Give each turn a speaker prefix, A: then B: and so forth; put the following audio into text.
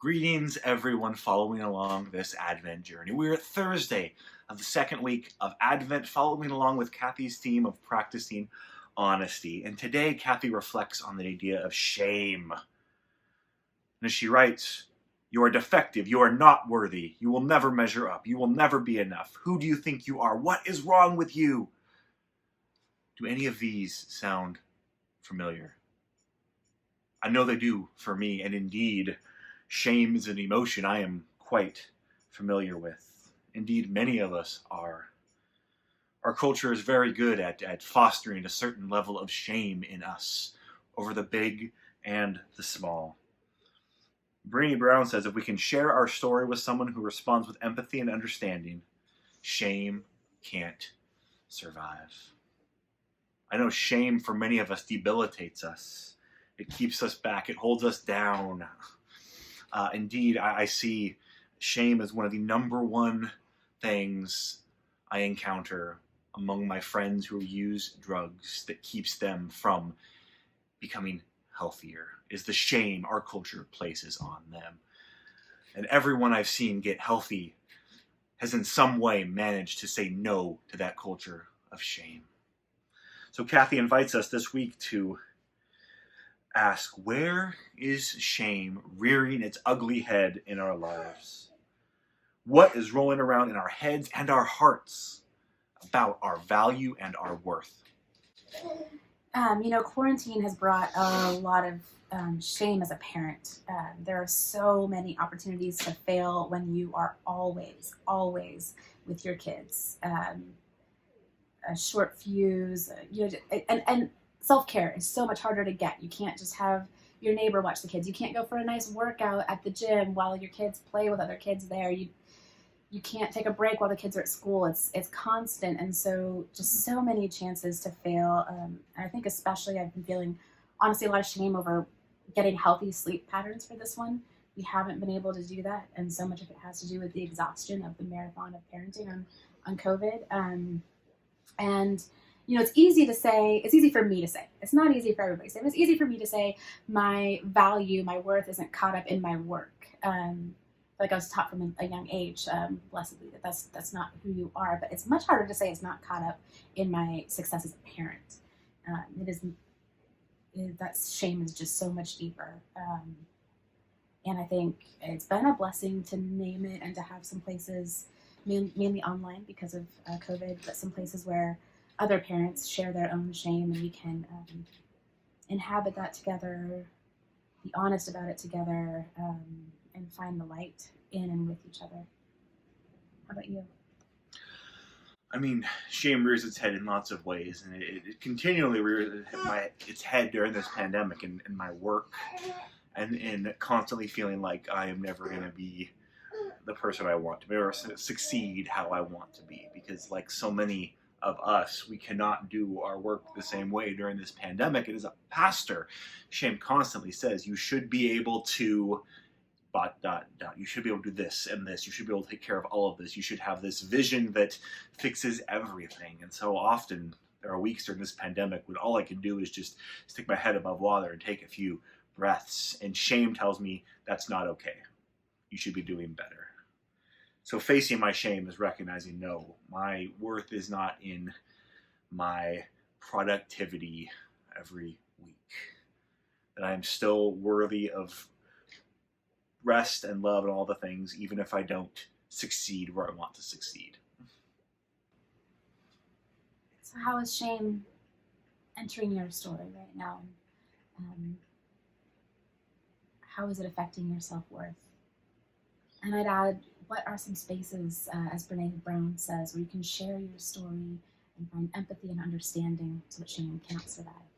A: Greetings, everyone following along this Advent journey. We're at Thursday of the second week of Advent, following along with Kathy's theme of practicing honesty. And today, Kathy reflects on the idea of shame. And as she writes, "You are defective. You are not worthy. You will never measure up. You will never be enough. Who do you think you are? What is wrong with you?" Do any of these sound familiar? I know they do for me, and indeed, shame is an emotion I am quite familiar with. Indeed, many of us are. Our culture is very good at fostering a certain level of shame in us over the big and the small. Brené Brown says if we can share our story with someone who responds with empathy and understanding, shame can't survive. I know shame for many of us debilitates us. It keeps us back. It holds us down. Indeed, I see shame as one of the number one things I encounter among my friends who use drugs that keeps them from becoming healthier, is the shame our culture places on them. And everyone I've seen get healthy has in some way managed to say no to that culture of shame. So Kathy invites us this week to ask, where is shame rearing its ugly head in our lives? What is rolling around in our heads and our hearts about our value and our worth?
B: Quarantine has brought a lot of shame as a parent. There are so many opportunities to fail when you are always with your kids. A short fuse, and self-care is so much harder to get. You can't just have your neighbor watch the kids. You can't go for a nice workout at the gym while your kids play with other kids there. You can't take a break while the kids are at school. It's constant, and so just so many chances to fail. And I think especially I've been feeling, honestly, a lot of shame over getting healthy sleep patterns for this one. We haven't been able to do that, and so much of it has to do with the exhaustion of the marathon of parenting on COVID. And it's easy to say, it's easy for me to say, it's not easy for everybody to say, but it's easy for me to say my value, my worth isn't caught up in my work. Like I was taught from a young age, blessedly, that's not who you are, but it's much harder to say it's not caught up in my success as a parent. That shame is just so much deeper. And I think it's been a blessing to name it and to have some places, mainly online because of COVID, but some places where other parents share their own shame, and we can inhabit that together, be honest about it together, and find the light in and with each other. How about you?
A: I mean, shame rears its head in lots of ways, and it continually rears its head during this pandemic in my work, and in constantly feeling like I am never going to be the person I want to be or succeed how I want to be, because like so many of us, we cannot do our work the same way during this pandemic. And as a pastor, shame constantly says you should be able to ... You should be able to do this and this. You should be able to take care of all of this. You should have this vision that fixes everything. And so often there are weeks during this pandemic when all I can do is just stick my head above water and take a few breaths. And shame tells me that's not okay. You should be doing better. So facing my shame is recognizing, no, my worth is not in my productivity every week. That I am still worthy of rest and love and all the things, even if I don't succeed where I want to succeed.
B: So how is shame entering your story right now? How is it affecting your self-worth? And I'd add, what are some spaces, as Brené Brown says, where you can share your story and find empathy and understanding so that shame cannot survive?